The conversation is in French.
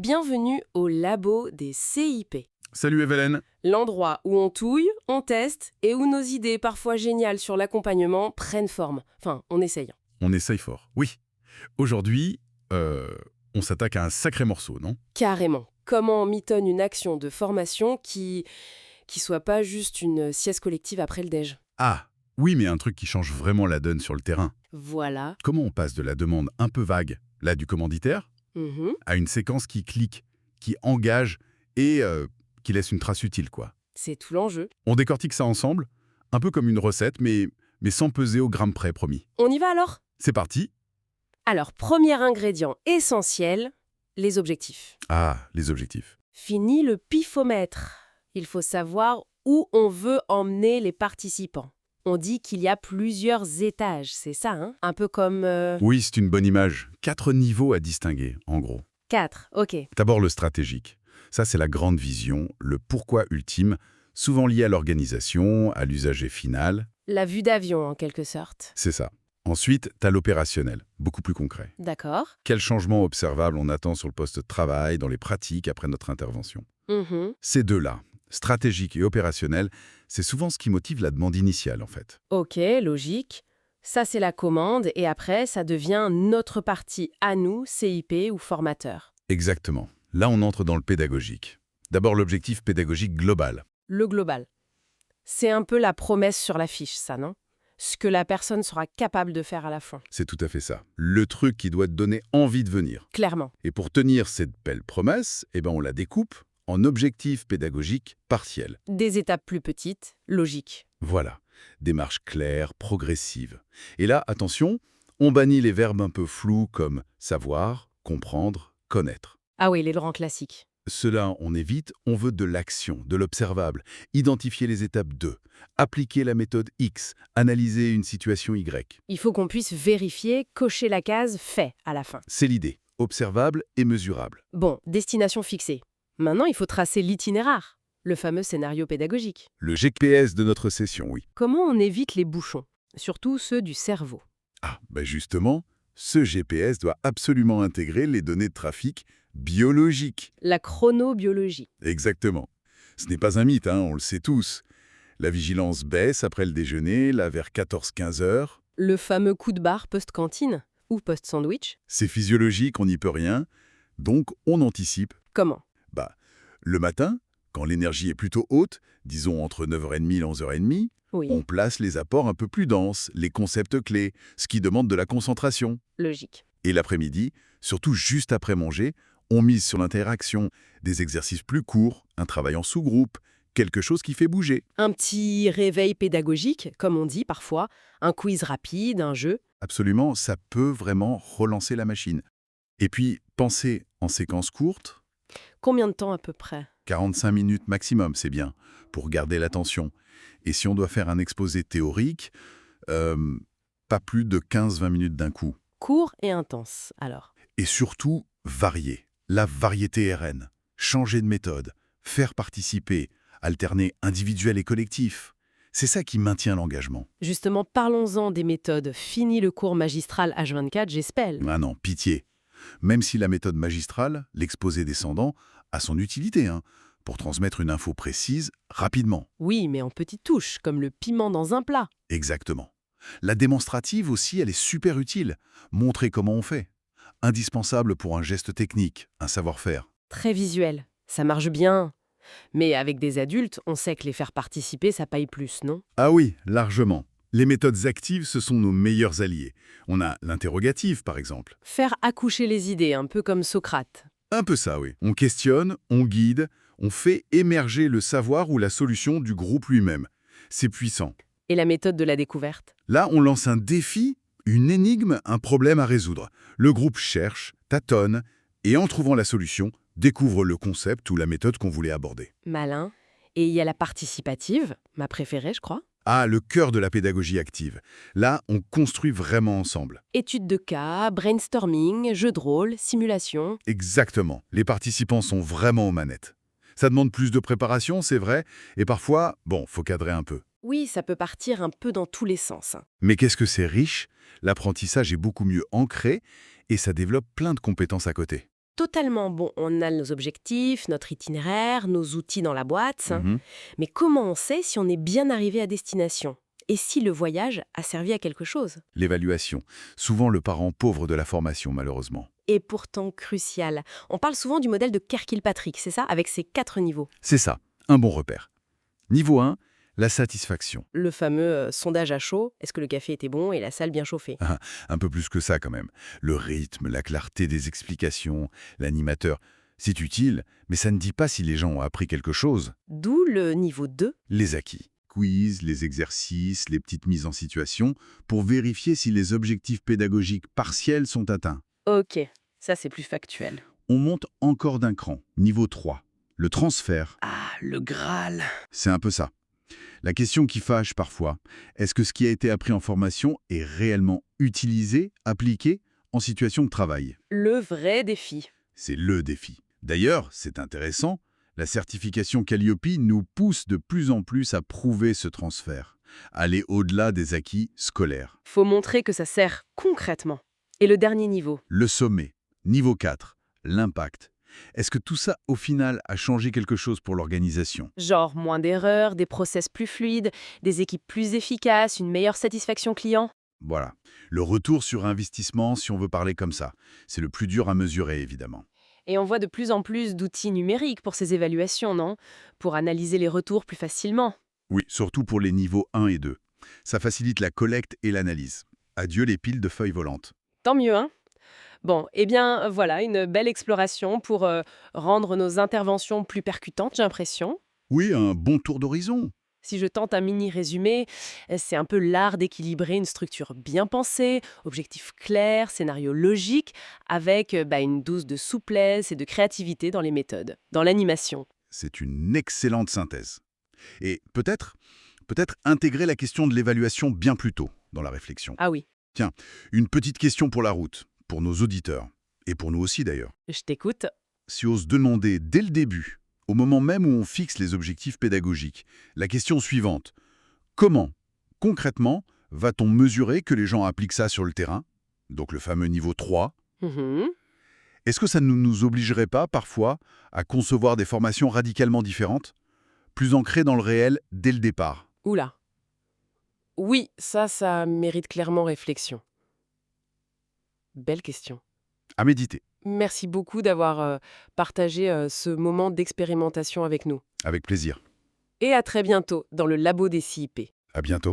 Bienvenue au labo des CIP, Salut Evelyne. l'endroit où on touille, on teste et où nos idées parfois géniales sur l'accompagnement prennent forme. Enfin, on essaye. On essaye fort. Oui. Aujourd'hui, on s'attaque à un sacré morceau, non? Carrément. Comment on mitonne une action de formation qui soit pas juste une sieste collective après le déj. Ah, oui, mais un truc qui change vraiment la donne sur le terrain. Voilà. Comment on passe de la demande un peu vague, là du commanditaire, Mhm. à une séquence qui clique, qui engage et qui laisse une trace utile, quoi. C'est tout l'enjeu. On décortique ça ensemble, un peu comme une recette, mais sans peser au gramme près, promis. On y va alors? C'est parti. Alors, premier ingrédient essentiel, les objectifs. Ah, les objectifs. Fini le pifomètre. Il faut savoir où on veut emmener les participants. On dit qu'il y a plusieurs étages, c'est ça, hein? Un peu comme Oui, c'est une bonne image. 4 niveaux à distinguer, en gros. 4, ok. D'abord le stratégique. Ça, c'est la grande vision, le pourquoi ultime, souvent lié à l'organisation, à l'usager final. La vue d'avion, en quelque sorte. C'est ça. Ensuite, t'as l'opérationnel, beaucoup plus concret. D'accord. Quel changement observable on attend sur le poste de travail, dans les pratiques, après notre intervention? Mhm. Ces deux-là, stratégique et opérationnel, c'est souvent ce qui motive la demande initiale, en fait. Ok, logique. Ça, c'est la commande, et après, ça devient notre partie à nous, CIP ou formateur. Exactement. Là, on entre dans le pédagogique. D'abord, l'objectif pédagogique global. Le global. C'est un peu la promesse sur la fiche, ça, non? Ce que la personne sera capable de faire à la fin. C'est tout à fait ça. Le truc qui doit te donner envie de venir. Clairement. Et pour tenir cette belle promesse, on la découpe en objectifs pédagogiques partiels. Des étapes plus petites, logique. Voilà, démarche claire, progressive. Et là, attention, on bannit les verbes un peu flous comme savoir, comprendre, connaître. Ah oui, les grands classiques. Cela, on évite, on veut de l'action, de l'observable, identifier les étapes 2, appliquer la méthode X, analyser une situation Y. Il faut qu'on puisse vérifier, cocher la case fait à la fin. C'est l'idée, observable et mesurable. Bon, destination fixée. Maintenant, il faut tracer l'itinéraire, le fameux scénario pédagogique. Le GPS de notre session, oui. Comment on évite les bouchons, surtout ceux du cerveau? Ah, justement, ce GPS doit absolument intégrer les données de trafic biologiques. La chronobiologie. Exactement. Ce n'est pas un mythe, on le sait tous. La vigilance baisse après le déjeuner, là vers 14-15 heures. Le fameux coup de barre post-cantine ou post-sandwich. C'est physiologique, on n'y peut rien. Donc, on anticipe. Comment? Le matin, quand l'énergie est plutôt haute, disons entre 9h30 et 11h30, Oui, on place les apports un peu plus denses, les concepts clés, ce qui demande de la concentration. logique. Et l'après-midi, surtout juste après manger, on mise sur l'interaction, des exercices plus courts, un travail en sous-groupe, quelque chose qui fait bouger. Un petit réveil pédagogique, comme on dit parfois, un quiz rapide, un jeu. Absolument, ça peut vraiment relancer la machine. Et puis, pensez en séquences courtes, Combien de temps à peu près? 45 minutes maximum, c'est bien, pour garder l'attention. Et si on doit faire un exposé théorique, pas plus de 15-20 minutes d'un coup. Court et intense, alors. Et surtout, varier. La variété RN. Changer de méthode. Faire participer. Alterner individuel et collectif. C'est ça qui maintient l'engagement. Justement, parlons-en des méthodes. Fini le cours magistral H24, j'espère. Ah non, pitié. Même si la méthode magistrale, l'exposé descendant, a son utilité, pour transmettre une info précise rapidement. Oui, mais en petites touches, comme le piment dans un plat. Exactement. La démonstrative aussi, elle est super utile. Montrer comment on fait. Indispensable pour un geste technique, un savoir-faire. Très visuel. Ça marche bien. Mais avec des adultes, on sait que les faire participer, ça paye plus, non? Ah oui, largement. Les méthodes actives, ce sont nos meilleurs alliés. On a l'interrogative, par exemple. Faire accoucher les idées, un peu comme Socrate. Un peu ça, oui. On questionne, on guide, on fait émerger le savoir ou la solution du groupe lui-même. C'est puissant. Et la méthode de la découverte? Là, on lance un défi, une énigme, un problème à résoudre. Le groupe cherche, tâtonne, et en trouvant la solution, découvre le concept ou la méthode qu'on voulait aborder. Malin. Et il y a la participative, ma préférée, je crois. Ah, le cœur de la pédagogie active. Là, on construit vraiment ensemble. Étude de cas, brainstorming, jeu de rôle, simulation. Exactement. Les participants sont vraiment aux manettes. Ça demande plus de préparation, c'est vrai, et parfois, faut cadrer un peu. Oui, ça peut partir un peu dans tous les sens. Mais qu'est-ce que c'est riche? L'apprentissage est beaucoup mieux ancré et ça développe plein de compétences à côté. Totalement. Bon, on a nos objectifs, notre itinéraire, nos outils dans la boîte. Mhm. Mais comment on sait si on est bien arrivé à destination? Et si le voyage a servi à quelque chose? L'évaluation. Souvent le parent pauvre de la formation, malheureusement. Et pourtant crucial. On parle souvent du modèle de Kirkpatrick, c'est ça? Avec ses 4 niveaux. C'est ça, un bon repère. Niveau 1, la satisfaction. Le fameux sondage à chaud, est-ce que le café était bon et la salle bien chauffée? Un peu plus que ça quand même. Le rythme, la clarté des explications, l'animateur, c'est utile, mais ça ne dit pas si les gens ont appris quelque chose. D'où le niveau 2. Les acquis. Quiz, les exercices, les petites mises en situation, pour vérifier si les objectifs pédagogiques partiels sont atteints. Ok, ça c'est plus factuel. On monte encore d'un cran. Niveau 3. Le transfert. Ah, le Graal. C'est un peu ça. La question qui fâche parfois, est-ce que ce qui a été appris en formation est réellement utilisé, appliqué, en situation de travail? Le vrai défi. C'est le défi. D'ailleurs, c'est intéressant, la certification Calliope nous pousse de plus en plus à prouver ce transfert, aller au-delà des acquis scolaires. Faut montrer que ça sert concrètement. Et le dernier niveau? Le sommet, niveau 4, l'impact. Est-ce que tout ça, au final, a changé quelque chose pour l'organisation? Genre moins d'erreurs, des process plus fluides, des équipes plus efficaces, une meilleure satisfaction client? Voilà. Le retour sur investissement, si on veut parler comme ça. C'est le plus dur à mesurer, évidemment. Et on voit de plus en plus d'outils numériques pour ces évaluations, non? Pour analyser les retours plus facilement. Oui, surtout pour les niveaux 1 et 2. Ça facilite la collecte et l'analyse. Adieu les piles de feuilles volantes. Tant mieux, hein? Bon, eh bien voilà, une belle exploration pour rendre nos interventions plus percutantes, j'ai l'impression. Oui, un bon tour d'horizon. Si je tente un mini résumé, c'est un peu l'art d'équilibrer une structure bien pensée, objectifs clairs, scénario logique, avec une dose de souplesse et de créativité dans les méthodes, dans l'animation. C'est une excellente synthèse. Et peut-être intégrer la question de l'évaluation bien plus tôt dans la réflexion. Ah oui, Une petite question pour la route, pour nos auditeurs, et pour nous aussi d'ailleurs. je t'écoute. Si on se demandait dès le début, au moment même où on fixe les objectifs pédagogiques, la question suivante: comment, concrètement, va-t-on mesurer que les gens appliquent ça sur le terrain? Donc le fameux niveau 3. Mhm. Est-ce que ça ne nous obligerait pas, parfois, à concevoir des formations radicalement différentes, plus ancrées dans le réel dès le départ? Oula. Oui, ça mérite clairement réflexion. Belle question. À méditer. Merci beaucoup d'avoir partagé ce moment d'expérimentation avec nous. Avec plaisir. Et à très bientôt dans le labo des CIP. À bientôt.